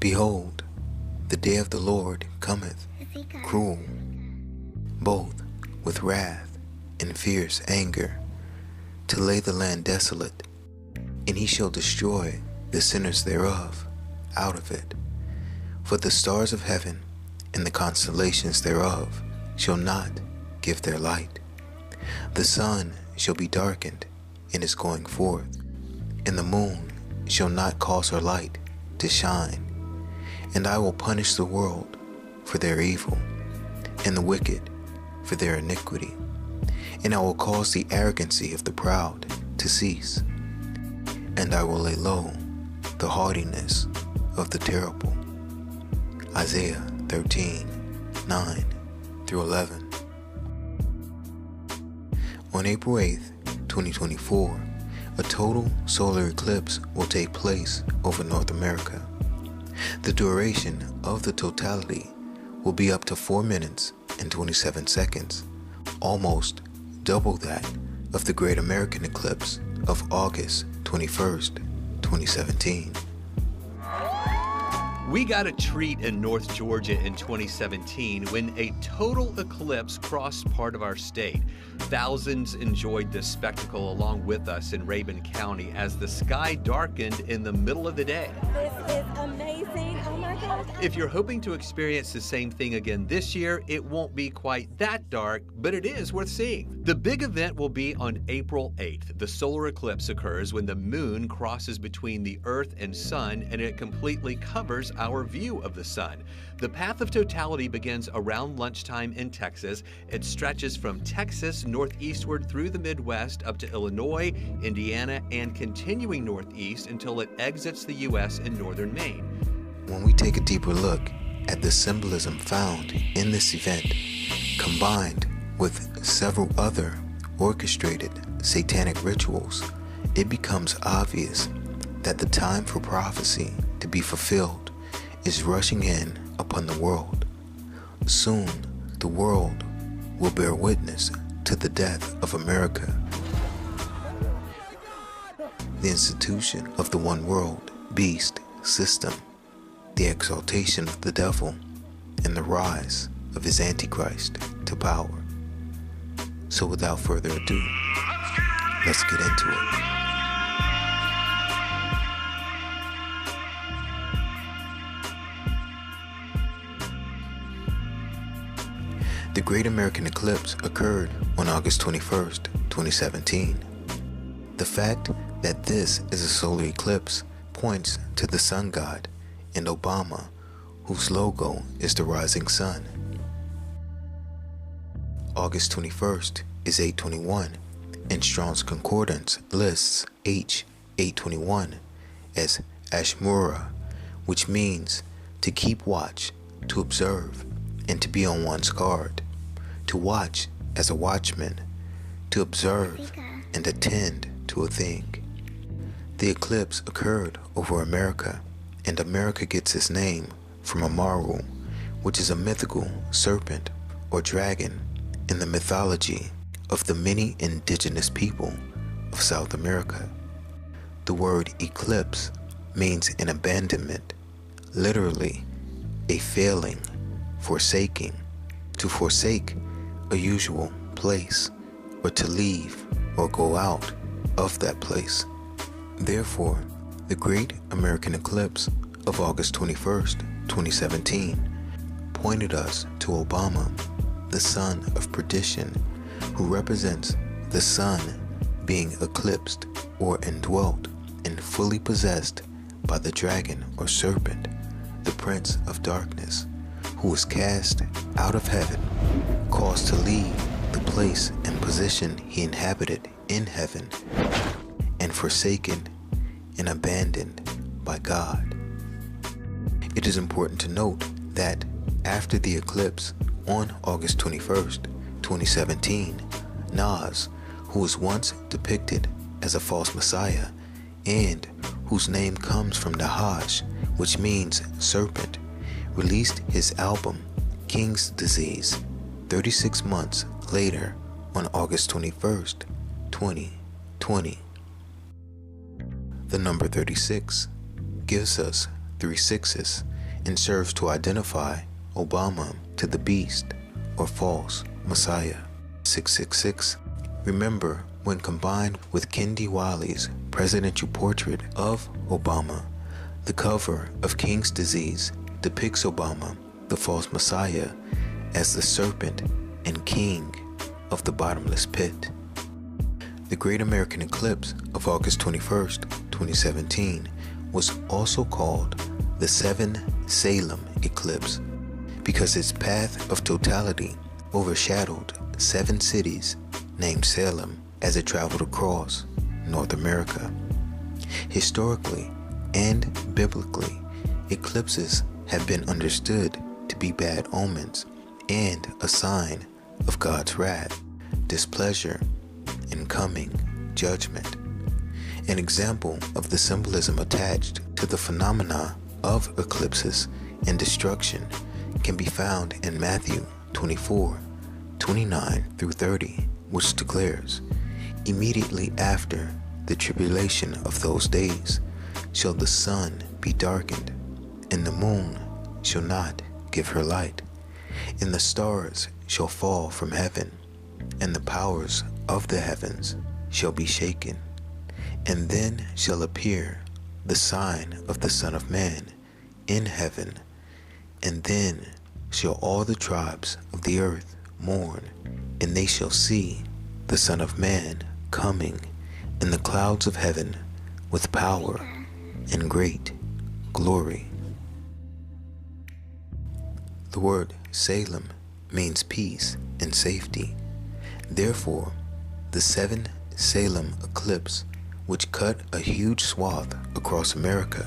Behold, the day of the Lord cometh, cruel, both with wrath and fierce anger, to lay the land desolate, and he shall destroy the sinners thereof out of it. For the stars of heaven and the constellations thereof shall not give their light. The sun shall be darkened in his going forth, and the moon shall not cause her light to shine. And I will punish the world for their evil, and the wicked for their iniquity. And I will cause the arrogancy of the proud to cease, and I will lay low the haughtiness of the terrible. Isaiah 13:9-11. On April 8th, 2024, a total solar eclipse will take place over North America. The duration of the totality will be up to 4 minutes and 27 seconds, almost double that of the Great American Eclipse of August 21st, 2017. We got a treat in North Georgia in 2017 when a total eclipse crossed part of our state. Thousands enjoyed this spectacle along with us in Rabun County as the sky darkened in the middle of the day. This is amazing. Oh my gosh. If you're hoping to experience the same thing again this year, it won't be quite that dark, but it is worth seeing. The big event will be on April 8th. The solar eclipse occurs when the moon crosses between the Earth and Sun, and it completely covers our view of the sun. The path of totality begins around lunchtime in Texas. It stretches from Texas northeastward through the Midwest up to Illinois, Indiana, and continuing northeast until it exits the U.S. in northern Maine. When we take a deeper look at the symbolism found in this event, combined with several other orchestrated satanic rituals, it becomes obvious that the time for prophecy to be fulfilled is rushing in upon the world. Soon, the world will bear witness to the death of America, the institution of the one world beast system, the exaltation of the devil, and the rise of his Antichrist to power. So without further ado, let's get into it. The Great American Eclipse occurred on August 21st, 2017. The fact that this is a solar eclipse points to the sun god and Obama, whose logo is the rising sun. August 21st is 821, and Strong's Concordance lists H821 as Ashmura, which means to keep watch, to observe, and to be on one's guard. To watch as a watchman, to observe and attend to a thing. The eclipse occurred over America, and America gets its name from Amaru, which is a mythical serpent or dragon in the mythology of the many indigenous people of South America. The word eclipse means an abandonment, literally a failing, forsaking, to forsake a usual place, or to leave or go out of that place. Therefore, the Great American Eclipse of August 21st, 2017 pointed us to Obama, the son of perdition, who represents the sun being eclipsed or indwelt and fully possessed by the dragon or serpent, the prince of darkness, who was cast out of heaven, caused to leave the place and position he inhabited in heaven, and forsaken and abandoned by God. It is important to note that after the eclipse on August 21st, 2017, Nas, who was once depicted as a false messiah and whose name comes from Nahash, which means serpent, released his album King's Disease 36 months later on August 21st, 2020. The number 36 gives us 3 sixes and serves to identify Obama to the beast or false Messiah. 666. Remember, when combined with Kendi Wiley's presidential portrait of Obama, the cover of King's Disease depicts Obama, the false Messiah, as the serpent and king of the bottomless pit. The Great American Eclipse of August 21st, 2017 was also called the Seven Salem Eclipse because its path of totality overshadowed 7 cities named Salem as it traveled across North America. Historically and biblically, eclipses have been understood to be bad omens and a sign of God's wrath, displeasure, and coming judgment. An example of the symbolism attached to the phenomena of eclipses and destruction can be found in Matthew 24:29 through 30, which declares, "Immediately after the tribulation of those days shall the sun be darkened, and the moon shall not give her light, and the stars shall fall from heaven, and the powers of the heavens shall be shaken. And then shall appear the sign of the Son of Man in heaven, and then shall all the tribes of the earth mourn, and they shall see the Son of Man coming in the clouds of heaven with power and great glory." The word Salem means peace and safety. Therefore, the 7 Salem eclipse, which cut a huge swath across America,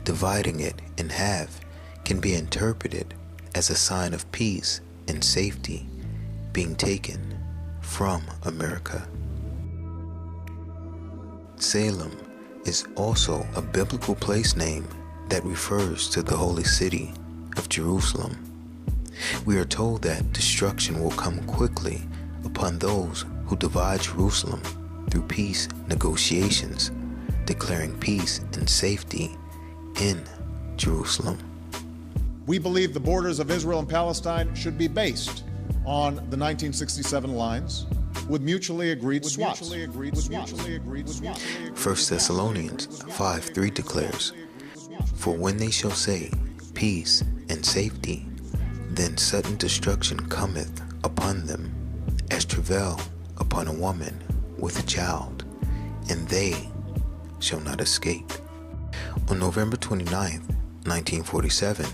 dividing it in half, can be interpreted as a sign of peace and safety being taken from America. Salem is also a biblical place name that refers to the holy city of Jerusalem. We are told that destruction will come quickly upon those who divide Jerusalem through peace negotiations, declaring peace and safety in Jerusalem. We believe the borders of Israel and Palestine should be based on the 1967 lines with mutually agreed swaps. 1 Thessalonians 5:3 declares, "For when they shall say, peace and safety, then sudden destruction cometh upon them, as travail upon a woman with a child, and they shall not escape." On November 29, 1947,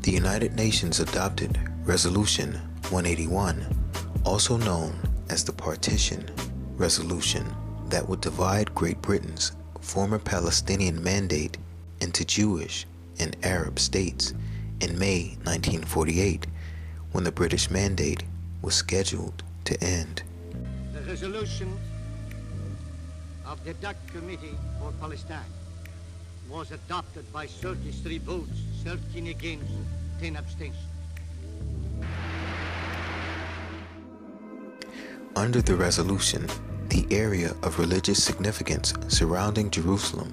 the United Nations adopted Resolution 181, also known as the Partition Resolution, that would divide Great Britain's former Palestinian mandate into Jewish and Arab states in May 1948, when the British mandate was scheduled to end. The resolution of the Dutch Committee for Palestine was adopted by 33 votes, 13 against, 10 abstentions. Under the resolution, the area of religious significance surrounding Jerusalem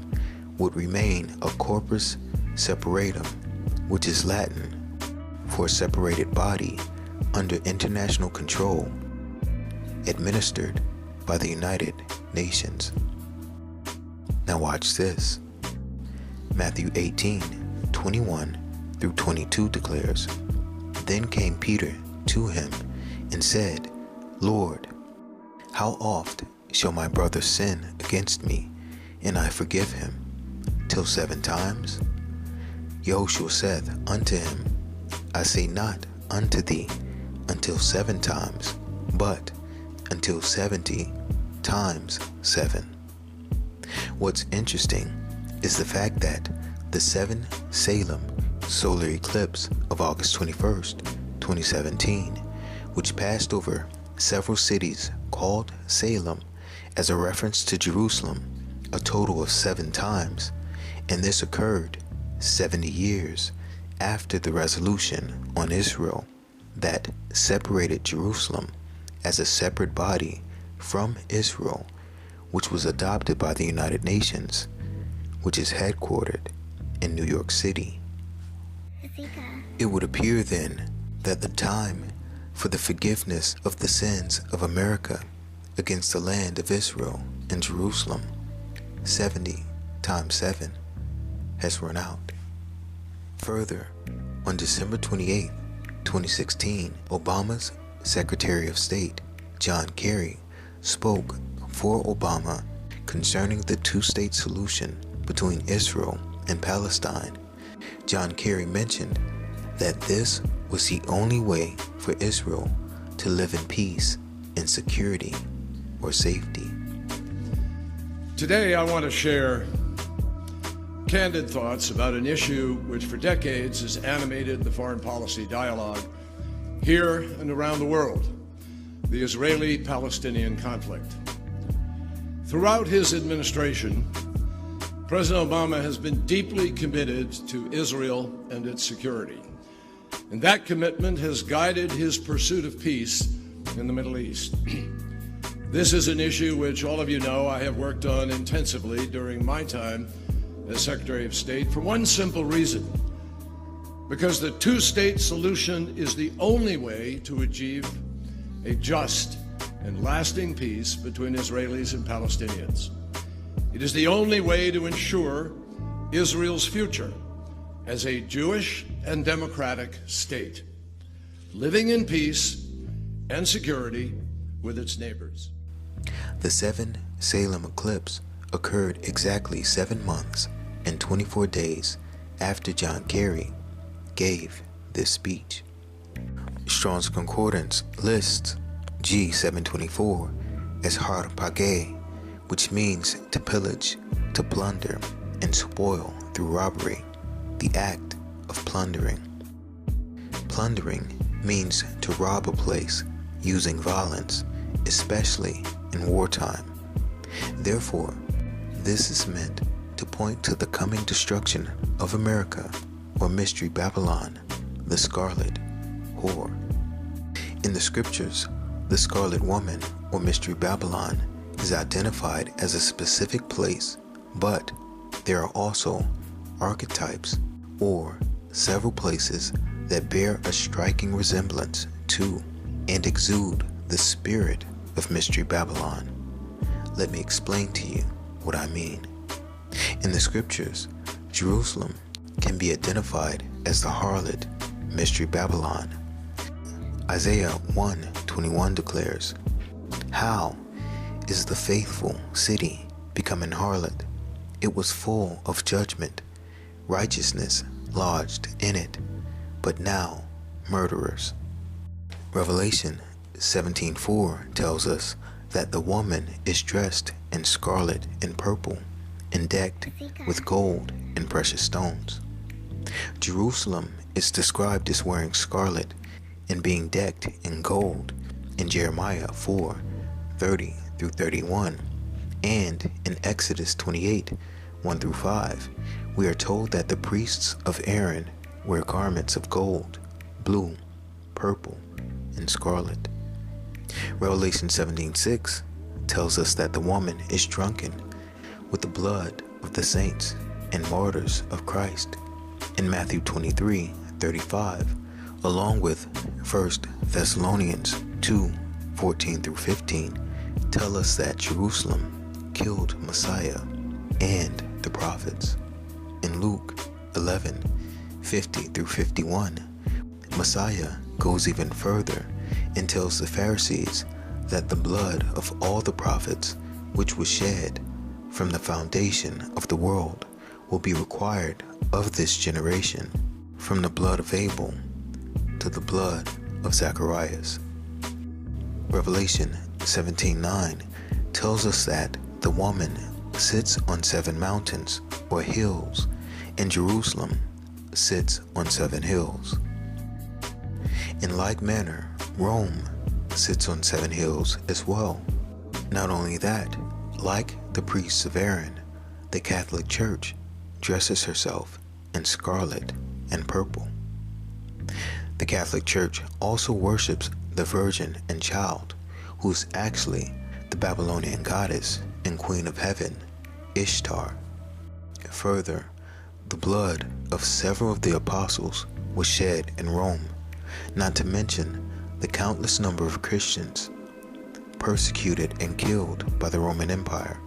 would remain a corpus separatum, which is Latin for a separated body under international control, administered by the United Nations. Now watch this. Matthew 18:21 through 22 declares, "Then came Peter to him and said, Lord, how oft shall my brother sin against me, and I forgive him? Till 7 times? Yahushua saith unto him, I say not unto thee until 7 times, but until 70 times 7. What's interesting is the fact that the 7 Salem solar eclipse of August 21st, 2017, which passed over several cities called Salem as a reference to Jerusalem a total of 7 times, and this occurred 70 years after the resolution on Israel that separated Jerusalem as a separate body from Israel, which was adopted by the United Nations, which is headquartered in New York City. It would appear then that the time for the forgiveness of the sins of America against the land of Israel and Jerusalem, 70 times 7, has run out. Further, on December 28, 2016, Obama's Secretary of State, John Kerry, spoke for Obama concerning the two-state solution between Israel and Palestine. John Kerry mentioned that this was the only way for Israel to live in peace and security or safety. Today I want to share candid thoughts about an issue which for decades has animated the foreign policy dialogue here and around the world, the Israeli-Palestinian conflict. Throughout his administration, President Obama has been deeply committed to Israel and its security, and that commitment has guided his pursuit of peace in the Middle East. This is an issue which all of you know I have worked on intensively during my time as Secretary of State for one simple reason: because the two-state solution is the only way to achieve a just and lasting peace between Israelis and Palestinians. It is the only way to ensure Israel's future as a Jewish and democratic state, living in peace and security with its neighbors. The 7 Salem eclipse occurred exactly 7 months and 24 days after John Kerry gave this speech. Strong's Concordance lists G724 as har pageh, which means to pillage, to plunder, and spoil through robbery, the act of plundering. Plundering means to rob a place using violence, especially in wartime. Therefore, this is meant to point to the coming destruction of America, or Mystery Babylon, the Scarlet Whore. In the scriptures, the Scarlet Woman, or Mystery Babylon, is identified as a specific place, but there are also archetypes, or several places that bear a striking resemblance to and exude the spirit of Mystery Babylon. Let me explain to you what I mean. In the scriptures, Jerusalem can be identified as the harlot, Mystery Babylon. Isaiah 1:21 declares, "How is the faithful city become an harlot? It was full of judgment, righteousness lodged in it, but now murderers." Revelation 17:4 tells us that the woman is dressed in scarlet and purple, and decked with gold and precious stones. Jerusalem is described as wearing scarlet and being decked in gold in Jeremiah 4:30-31, and in Exodus 28:1-5, we are told that the priests of Aaron wear garments of gold, blue, purple, and scarlet. Revelation 17:6 tells us that the woman is drunken with the blood of the saints and martyrs of Christ. In Matthew 23:35, along with 1 Thessalonians 2:14-15, tell us that Jerusalem killed Messiah and the prophets. In Luke 11:50-51, Messiah goes even further and tells the Pharisees that the blood of all the prophets which was shed from the foundation of the world will be required of this generation, from the blood of Abel to the blood of Zacharias. Revelation 17:9 tells us that the woman sits on 7 mountains or hills, and Jerusalem sits on 7 hills. In like manner, Rome sits on 7 hills as well. Not only that, like the priests of Aaron, the Catholic Church dresses herself in scarlet and purple. The Catholic Church also worships the Virgin and Child, who is actually the Babylonian goddess and Queen of Heaven, Ishtar. Further, the blood of several of the apostles was shed in Rome, not to mention the countless number of Christians persecuted and killed by the Roman Empire.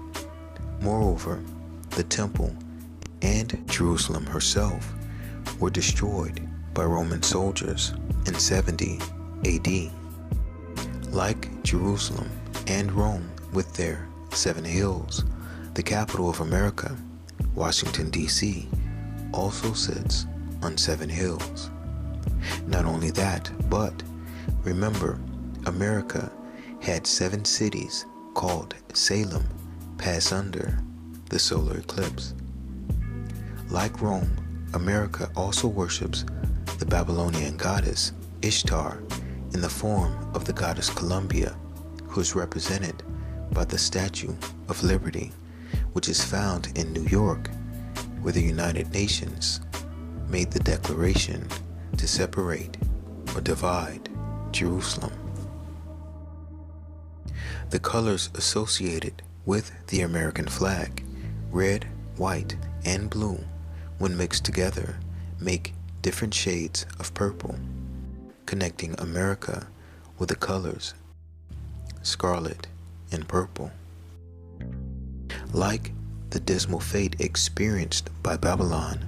Moreover, the temple and Jerusalem herself were destroyed by Roman soldiers in 70 AD. Like Jerusalem and Rome with their 7 hills, the capital of America, Washington, D.C., also sits on 7 hills. Not only that, but remember, America had 7 cities called Salem pass under the solar eclipse. Like Rome, America also worships the Babylonian goddess Ishtar in the form of the goddess Columbia, who is represented by the Statue of Liberty, which is found in New York, where the United Nations made the declaration to separate or divide Jerusalem. The colors associated with the American flag, red, white, and blue, when mixed together, make different shades of purple, connecting America with the colors scarlet and purple. Like the dismal fate experienced by Babylon,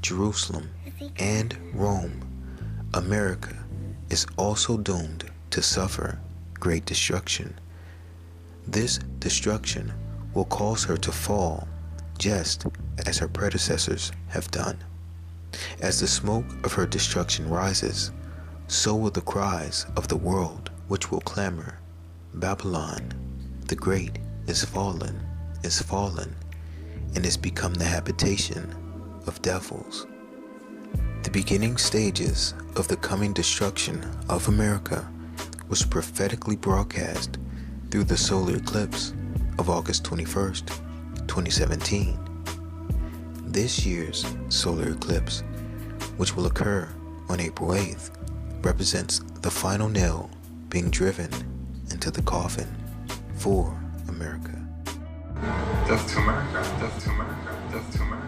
Jerusalem, and Rome, America is also doomed to suffer great destruction. This destruction will cause her to fall just as her predecessors have done. As the smoke of her destruction rises, so will the cries of the world which will clamor, Babylon the Great is fallen, and is become the habitation of devils. The beginning stages of the coming destruction of America was prophetically broadcast through the solar eclipse of August 21st, 2017. This year's solar eclipse, which will occur on April 8th, represents the final nail being driven into the coffin for America. Death to America, death to America, death to America.